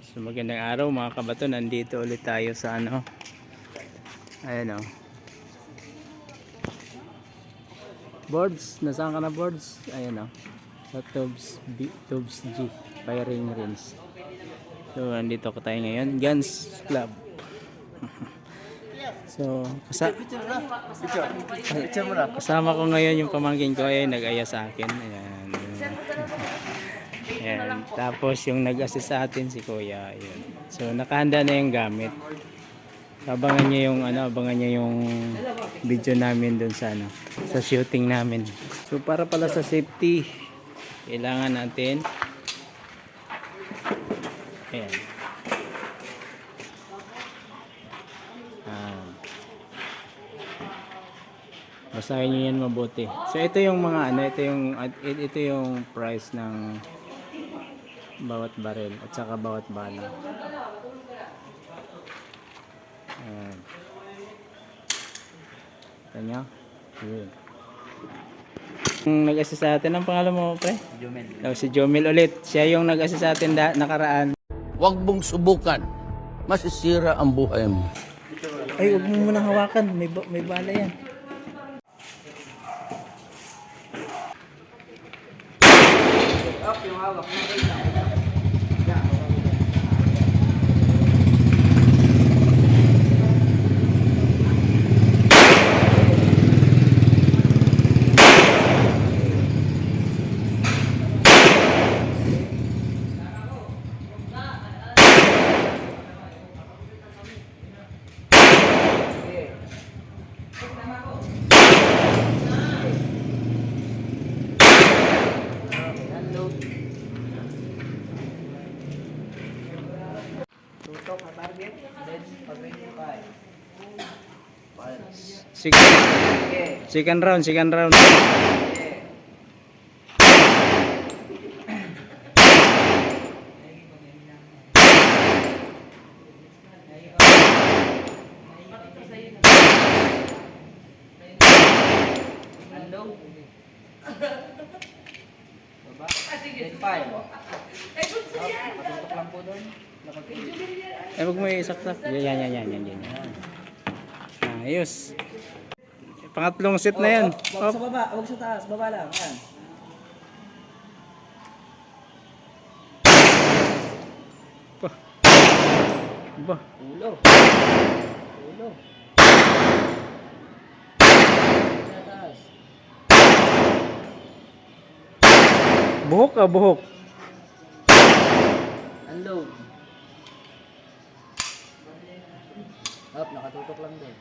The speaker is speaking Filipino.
So magandang araw mga kabato, nandito ulit tayo sa ano. Ayan o. Boards, nasaan ka na boards? Ayan o. Sa Tubes G, firing range. So nandito ko tayo ngayon, Guns Club. So kasama ko ngayon yung pamangkin ko ay nag-aya sa akin. Ayan. Ayan. Tapos yung nag-assist sa atin si Kuya. Ayan. So nakahanda na yung gamit. Abangan niyo yung abangan niyo yung video namin doon sa sa shooting namin. So para pala sa safety, kailangan natin ayan. Basahin niyo yan mabuti. So ito yung mga ito yung price ng bawat barrel at saka bawat bala. Ayan. Tanya? Yun. Nag-assist sa atin, ang pangalan mo, pre? Jomel. Oh, si Jomel ulit. Siya yung nag-assist sa atin nakaraan. Huwag mong subukan. Masisira ang buhay mo. Ay, huwag mo munang hawakan. May bala yan. Up yung hawak. Tutok na target, then pag-ready pa. Second round. Unload. Baba. Then 5. Patutok lang po doon. Eh, wag mo isaksak. Yan. Ayos. Pangatlong set na yan. Wag sa baba, wag sa taas, baba lang. Yan. Ba. Ulo. Sa taas. Buhok. Unload. Up, nakatutok lang doon.